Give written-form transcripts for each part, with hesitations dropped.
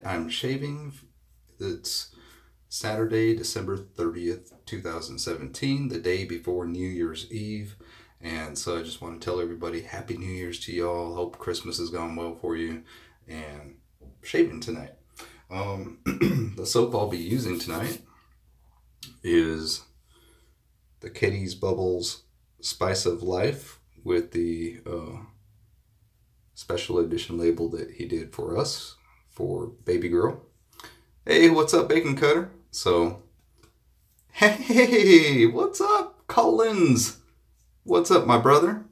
I'm shaving. It's Saturday, December 30th, 2017, the day before New Year's Eve. And so I just want to tell everybody Happy New Year's to y'all. Hope Christmas has gone well for you. And shaving tonight. The soap I'll be using tonight is the Kitty's Bubbles Spice of Life with the special edition label that he did for us for baby girl. Hey, what's up, Bacon Cutter? So, hey, what's up, Collins? What's up, my brother?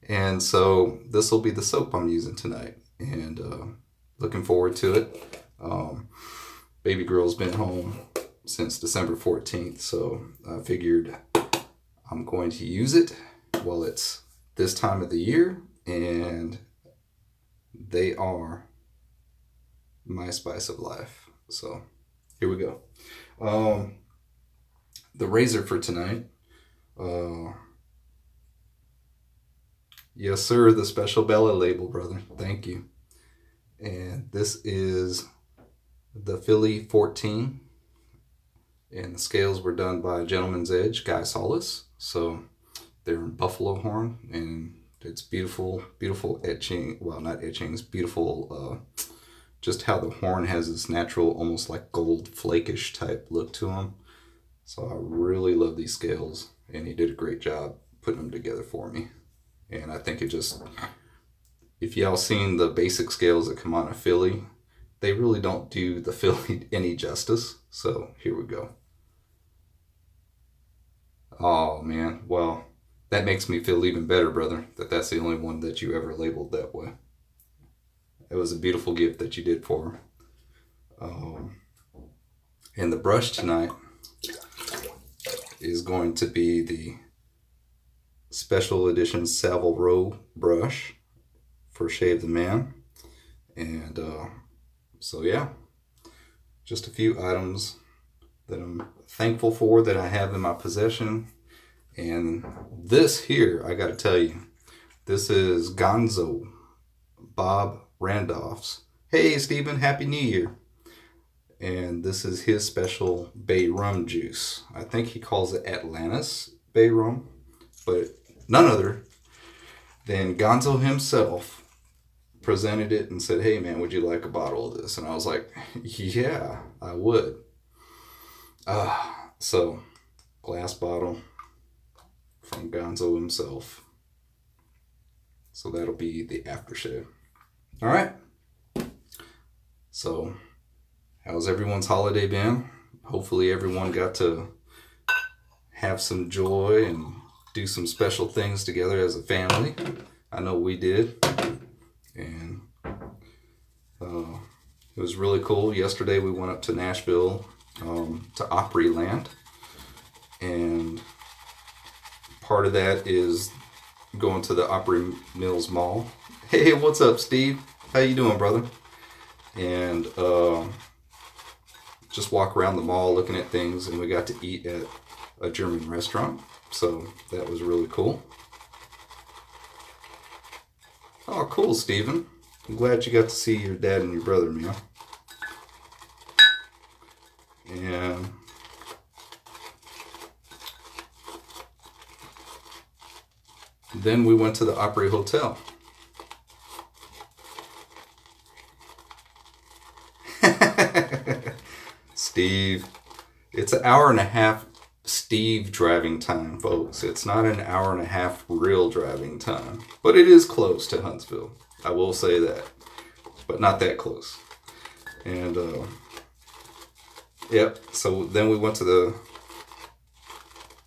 And so this will be the soap I'm using tonight, and looking forward to it. Baby girl's been home since December 14th, so I figured I'm going to use it while it's this time of the year, and they are my spice of life. So here we go. The razor for tonight, yes sir, the Special Bella label, brother, thank you. And this is the Philly 14, and the scales were done by Gentleman's Edge, Guy Solis. So they're in buffalo horn, and it's beautiful, beautiful etching. Well, not etchings, beautiful. Just how the horn has this natural, almost like gold flakish type look to them. So I really love these scales, and he did a great job putting them together for me. And I think it just, if y'all seen the basic scales that come on a Philly, they really don't do the Philly any justice. So here we go. Oh man, well, that makes me feel even better, brother, that that's the only one that you ever labeled that way. It was a beautiful gift that you did for her. And the brush tonight is going to be the special edition Savile Row brush for Shave the Man. And so yeah, just a few items that I'm thankful for that I have in my possession. And this here, I gotta tell you, this is Gonzo Bob Randolph's. Hey Stephen, Happy New Year. And this is his special bay rum juice. I think he calls it Atlantis bay rum, but none other than Gonzo himself presented it and said, hey man, would you like a bottle of this? And I was like, yeah, I would. So glass bottle from Gonzo himself. So that'll be the aftershave. All right. So how's everyone's holiday been? Hopefully everyone got to have some joy and do some special things together as a family. I know we did. And it was really cool. Yesterday we went up to Nashville to Opryland. And part of that is going to the Opry Mills Mall. Hey, what's up, Steve? How you doing, brother? And just walk around the mall looking at things, and we got to eat at a German restaurant. So that was really cool. Oh, cool, Steven. I'm glad you got to see your dad and your brother, man. And then we went to the Opry Hotel. Steve, it's an hour and a half Steve driving time, folks. It's not an hour and a half real driving time, but it is close to Huntsville. I will say that, but not that close. And yep. So then we went to the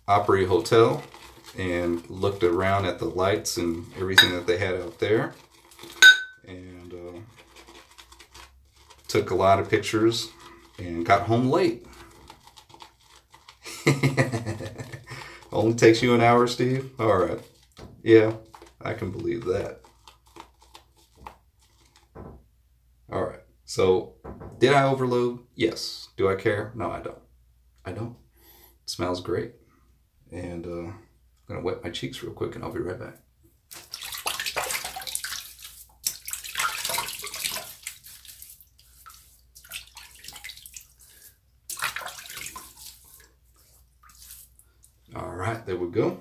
Opry Hotel and looked around at the lights and everything that they had out there, and took a lot of pictures and got home late. Only takes you an hour, Steve? All right. Yeah, I can believe that. All right. So, did I overload? Yes. Do I care? No, I don't. I don't. It smells great. And I'm going to wet my cheeks real quick and I'll be right back. right, there we go.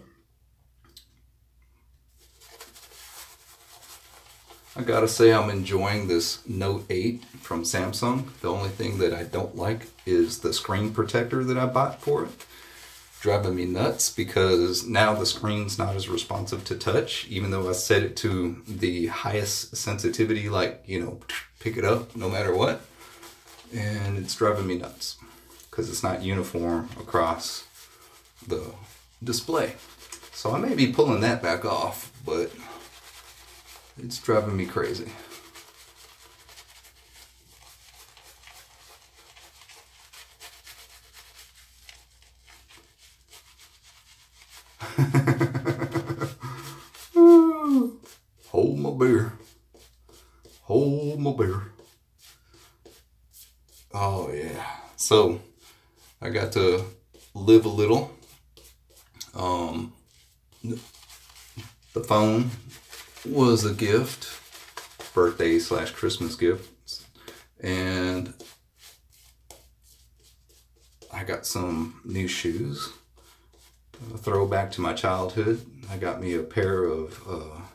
I gotta say I'm enjoying this Note 8 from Samsung. The only thing that I don't like is the screen protector that I bought for it. Driving me nuts because now the screen's not as responsive to touch, even though I set it to the highest sensitivity, like, you know, pick it up no matter what. And it's driving me nuts because it's not uniform across the display. So I may be pulling that back off, but it's driving me crazy. Hold my beer. Hold my beer. Oh yeah. So I got to live a little. The phone was a gift, birthday / Christmas gift, and I got some new shoes. A throwback to my childhood. I got me a pair of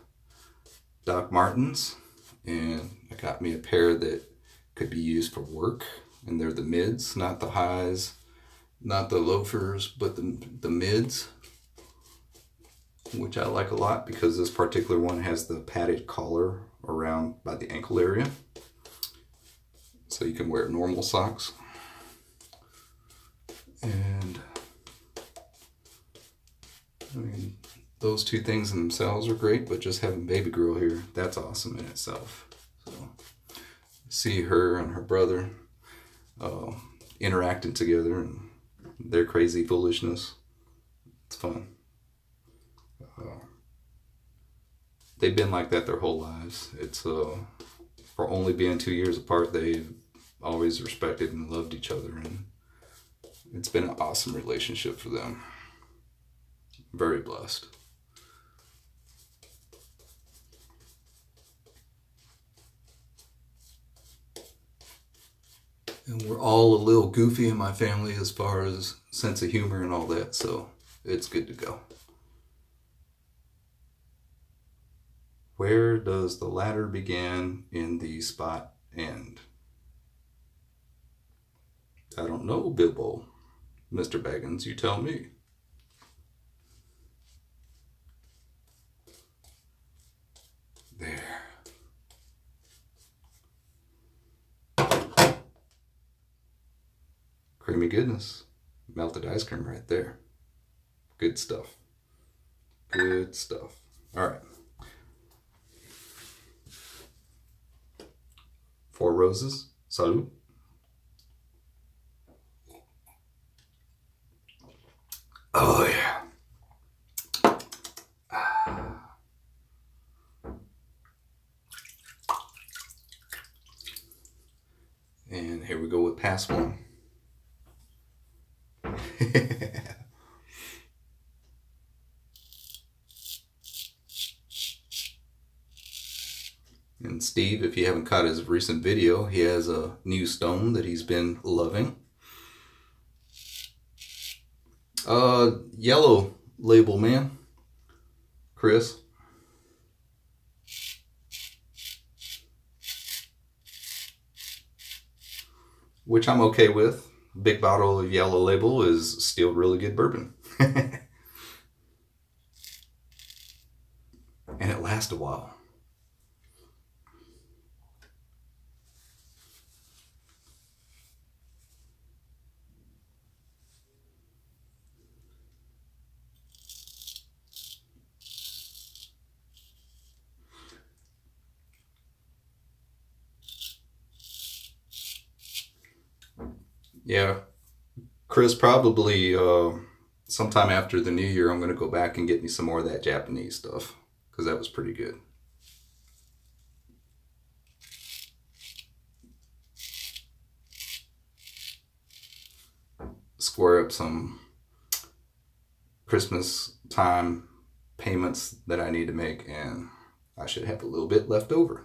Doc Martens, and I got me a pair that could be used for work, and they're the mids, not the highs, not the loafers, but the mids, which I like a lot because this particular one has the padded collar around by the ankle area, so you can wear normal socks. And I mean, those two things in themselves are great, but just having baby girl here, that's awesome in itself. So see her and her brother interacting together and their crazy foolishness. It's fun. They've been like that their whole lives. It's for only being 2 years apart, they've always respected and loved each other, and it's been an awesome relationship for them. Very blessed. And we're all a little goofy in my family as far as sense of humor and all that, so it's good to go. Where does the ladder begin in the spot end? I don't know, Bilbo. Mr. Baggins, you tell me. There. Creamy goodness. Melted ice cream right there. Good stuff. Good stuff. All right. 4 roses. Salud. Oh yeah. And here we go with pass one. And Steve, if you haven't caught his recent video, he has a new stone that he's been loving. Yellow label, man. Chris. Which I'm okay with. Big bottle of Yellow Label is still really good bourbon. And it lasts a while. Yeah, Chris, probably sometime after the new year, I'm going to go back and get me some more of that Japanese stuff, because that was pretty good. Square up some Christmas time payments that I need to make, and I should have a little bit left over.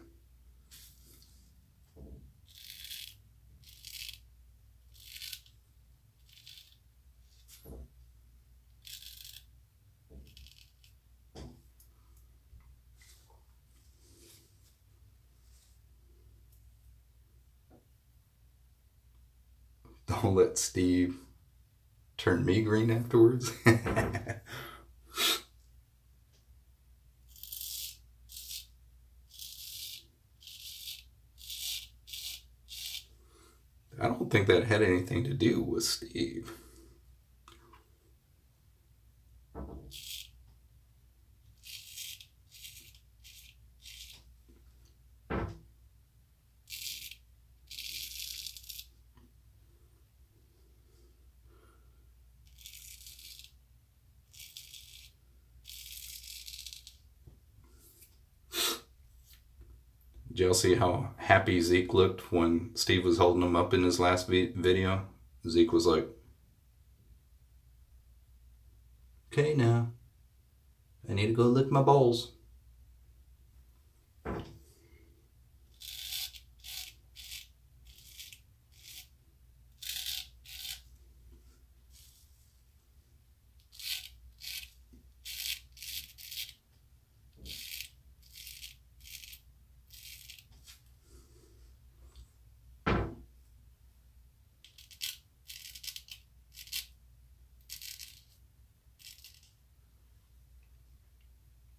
Don't let Steve turn me green afterwards. I don't think that had anything to do with Steve. Did y'all see how happy Zeke looked when Steve was holding him up in his last video? Zeke was like, okay, now I need to go lick my balls.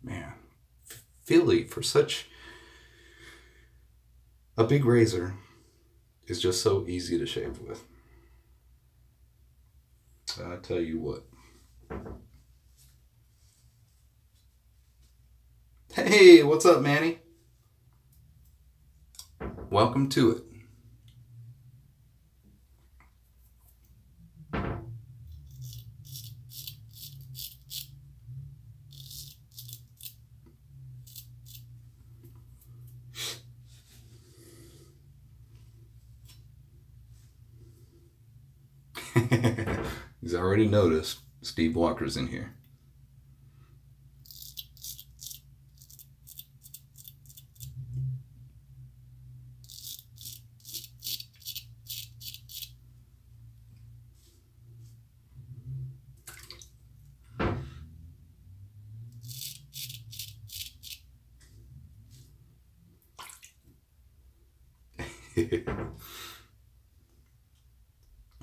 Man, Philly, for such a big razor, is just so easy to shave with. I tell you what. Hey, what's up, Manny? Welcome to it. He's already noticed Steve Walker's in here.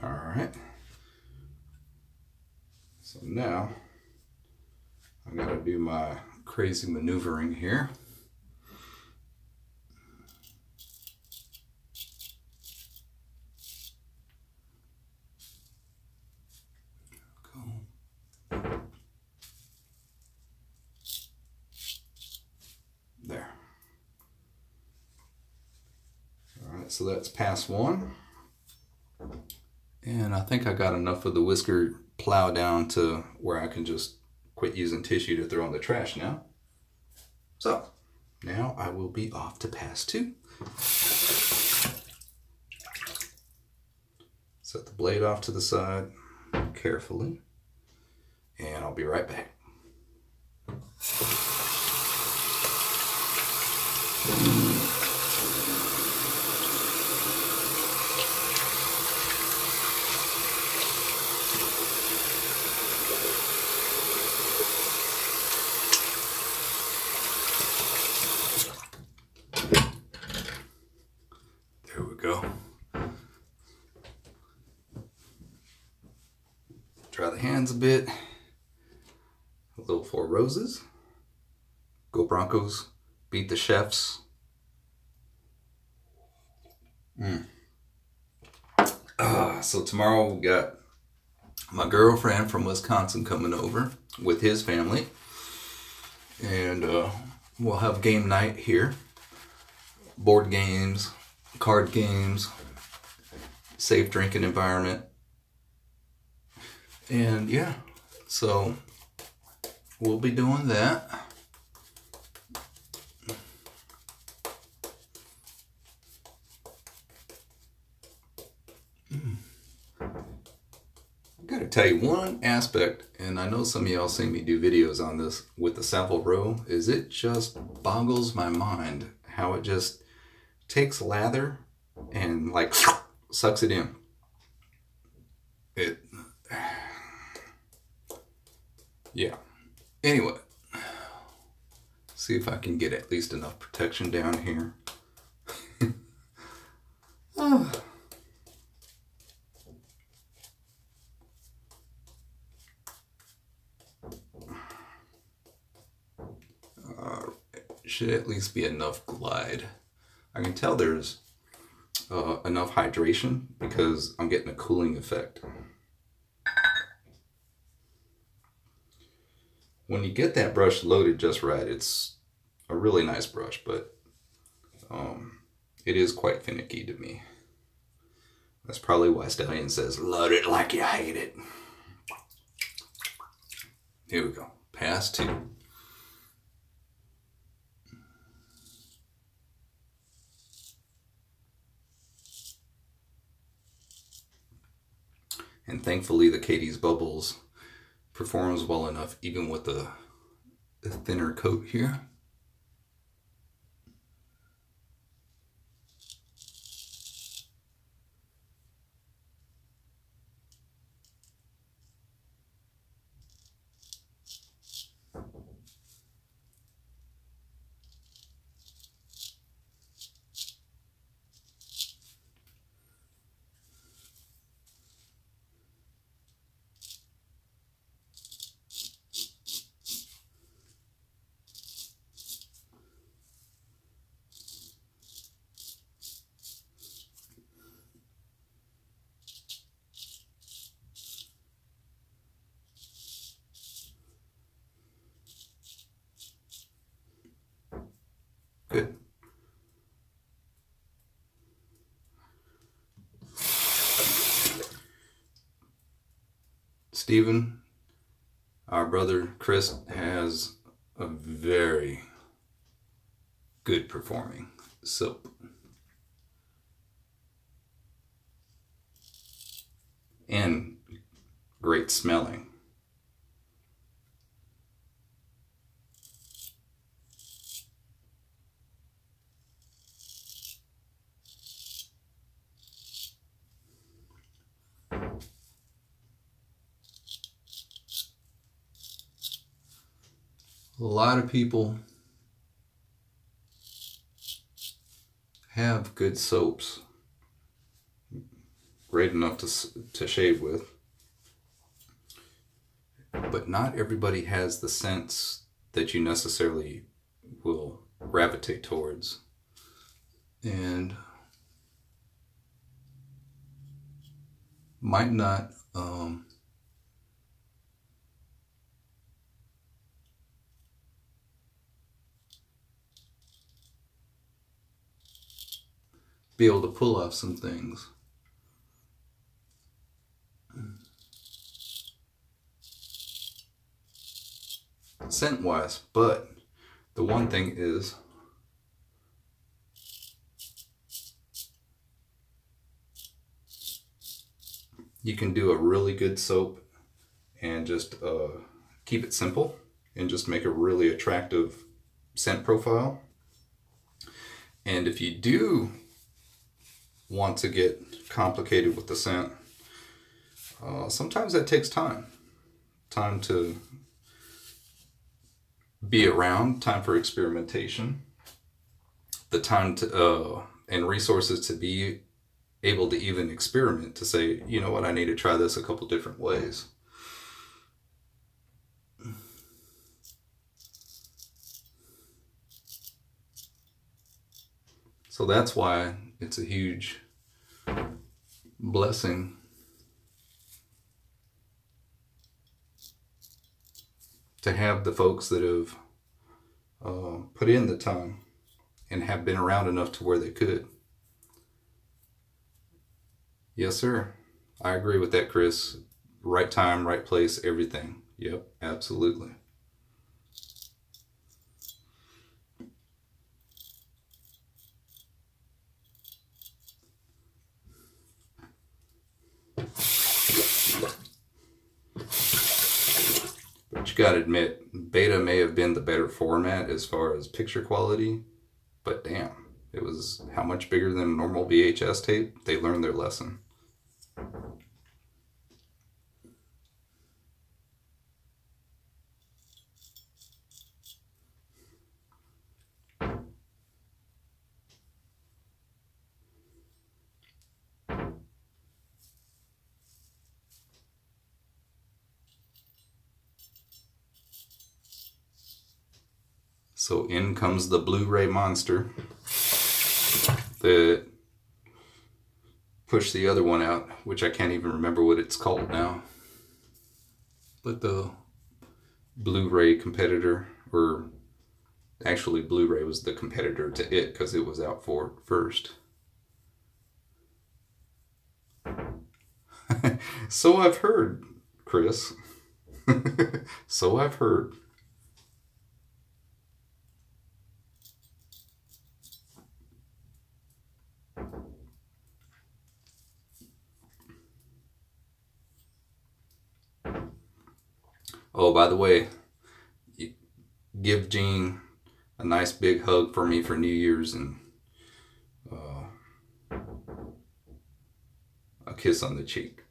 All right. So now I gotta do my crazy maneuvering here. There. All right, so that's pass one. And I think I got enough of the whisker plow down to where I can just quit using tissue to throw in the trash now. So now I will be off to pass two. Set the blade off to the side carefully, and I'll be right back. There we go. Dry the hands a bit. A little Four Roses. Go Broncos. Beat the Chefs. So tomorrow we got my girlfriend from Wisconsin coming over with his family. And we'll have game night here. Board games, card games, safe drinking environment. And yeah, so we'll be doing that. I gotta tell you one aspect, and I know some of y'all seen me do videos on this with the Savile Row, is it just boggles my mind how it just takes lather and like sucks it in. Yeah. Anyway, see if I can get at least enough protection down here. should at least be enough glide. I can tell there's enough hydration because I'm getting a cooling effect. When you get that brush loaded just right, it's a really nice brush, but it is quite finicky to me. That's probably why Stallion says, load it like you hate it. Here we go. Pass 2. And thankfully the Katie's Bubbles performs well enough even with the thinner coat here. Good. Stephen, our brother Chris, has a very good performing soap. And great smelling. A lot of people have good soaps, great enough to shave with, but not everybody has the scents that you necessarily will gravitate towards. And might not be able to pull off some things. Scent wise, but the one thing is you can do a really good soap and just keep it simple and just make a really attractive scent profile. And if you do want to get complicated with the scent, sometimes that takes time to be around, time for experimentation, the time to and resources to be able to even experiment, to say, you know what, I need to try this a couple different ways. So that's why it's a huge blessing to have the folks that have put in the time and have been around enough to where they could. Yes, sir. I agree with that, Chris. Right time, right place, everything. Yep, absolutely. But you gotta admit, beta may have been the better format as far as picture quality, but damn, it was how much bigger than a normal VHS tape? They learned their lesson. So in comes the Blu-ray monster that pushed the other one out, which I can't even remember what it's called now. But the Blu-ray competitor, or actually Blu-ray was the competitor to it because it was out for first. So I've heard, Chris. So I've heard. Oh, by the way, give Jean a nice big hug for me for New Year's and a kiss on the cheek.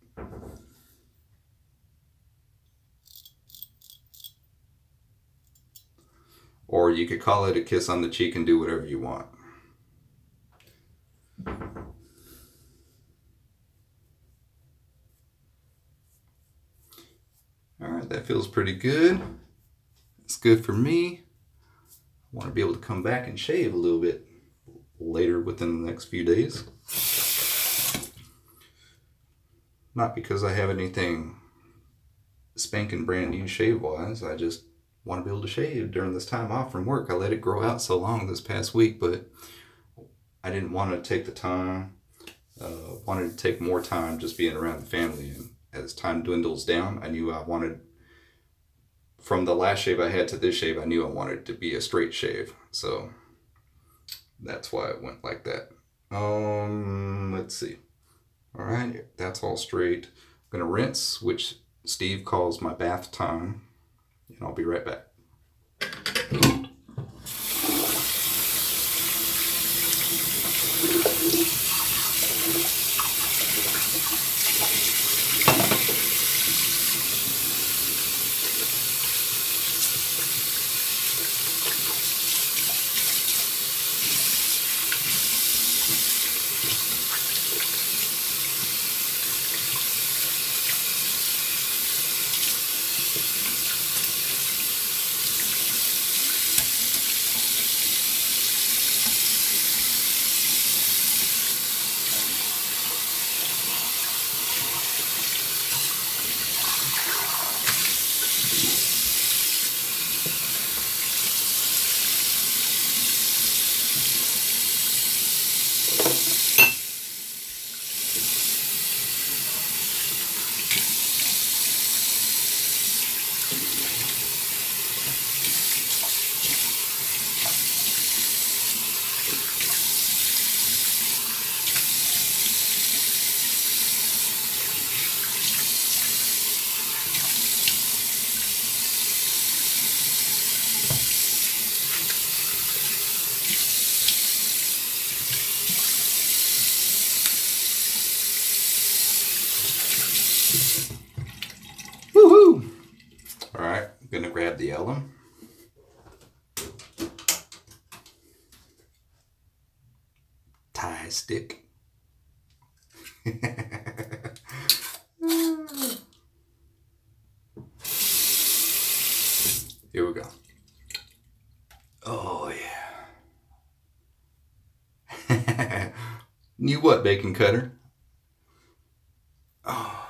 Or you could call it a kiss on the cheek and do whatever you want. All right, that feels pretty good. It's good for me. I want to be able to come back and shave a little bit later within the next few days. Not because I have anything spanking brand new shave wise. I just want to be able to shave during this time off from work. I let it grow out so long this past week, but I didn't want to take the time. Wanted to take more time just being around the family, and as time dwindles down, I knew I wanted, from the last shave I had to this shave, I knew I wanted it to be a straight shave. So that's why it went like that. Let's see. All right, that's all straight. I'm gonna rinse, which Steve calls my bath time, and I'll be right back. Woohoo! All right, I'm gonna grab the alum. Tie stick. Here we go. Oh yeah. New what, bacon cutter? Oh,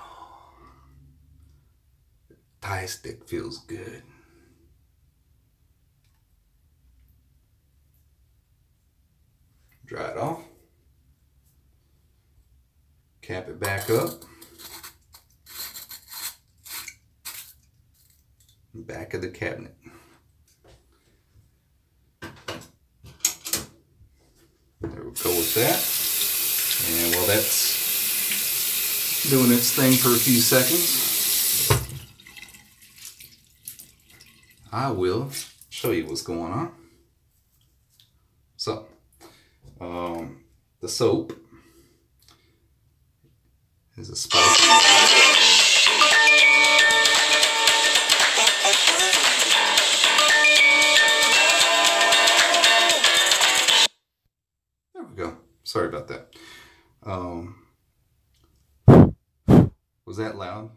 tie stick feels good. Dry it off. Cap it back up. Back of the cabinet. There we go with that. And while that's doing its thing for a few seconds, I will show you what's going on. So, the soap is a spice. There we go. Sorry about that. Was that loud?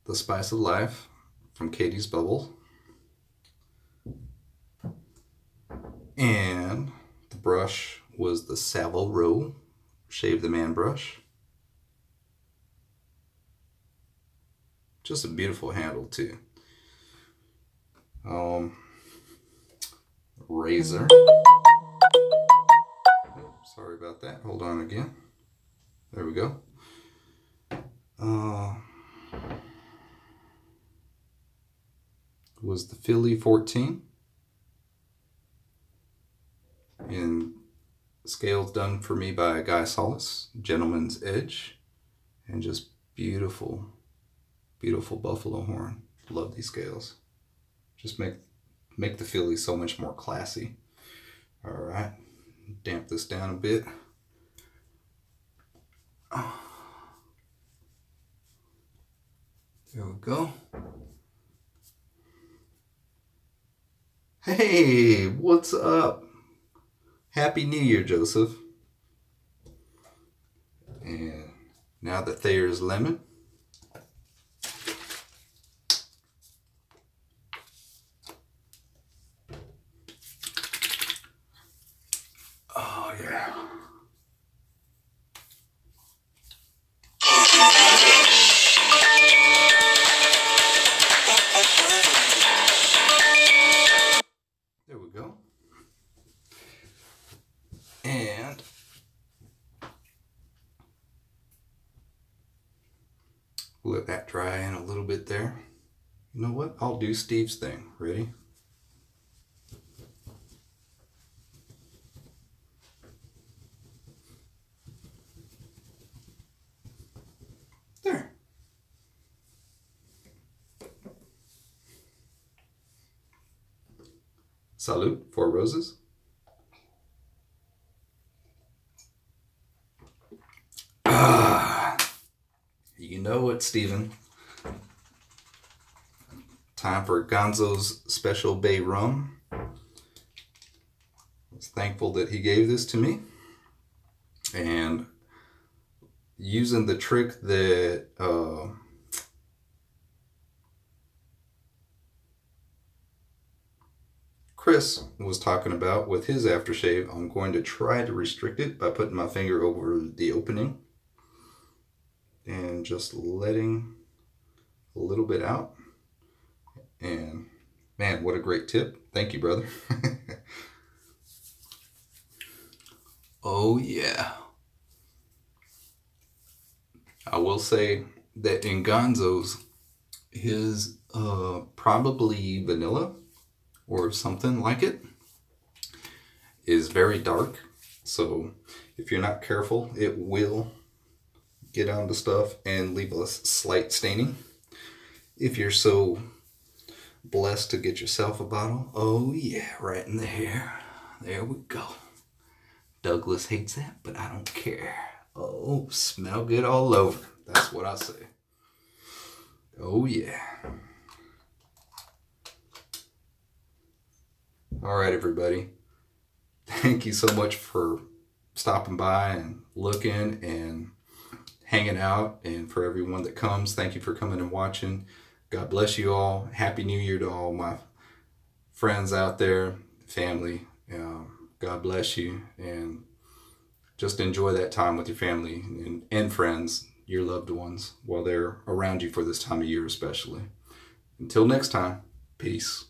The spice of life from Katie's Bubble. And the brush was the Savile Row Shave the Man brush. Just a beautiful handle too. Razor. Oh, sorry about that. Hold on again. There we go. Was the Philly 14. And scales done for me by Guy Solis, Gentleman's Edge. And just beautiful, beautiful buffalo horn. Love these scales. Just make the Philly so much more classy. All right, damp this down a bit. There we go. Hey, what's up? Happy New Year, Joseph. And now the Thayer's Lemon. Oh, yeah. There we go. And let that dry in a little bit there. You know what? I'll do Steve's thing. Ready? There. Salute, 4 roses. You know it, Steven. Time for Gonzo's Special Bay Rum. I was thankful that he gave this to me. And using the trick that Chris was talking about with his aftershave, I'm going to try to restrict it by putting my finger over the opening and just letting a little bit out. And man, what a great tip. Thank you, brother. Oh yeah. I will say that in Gonzo's, his probably vanilla or something like it is very dark. So if you're not careful, it will get onto stuff and leave a slight staining. If you're so blessed to get yourself a bottle, oh yeah, right in the hair. There we go. Douglas hates that, but I don't care. Oh, smell good all over. That's what I say. Oh yeah. All right, everybody. Thank you so much for stopping by and looking and hanging out. And for everyone that comes, thank you for coming and watching. God bless you all. Happy New Year to all my friends out there, family. God bless you. And just enjoy that time with your family and friends, your loved ones, while they're around you for this time of year especially. Until next time, peace.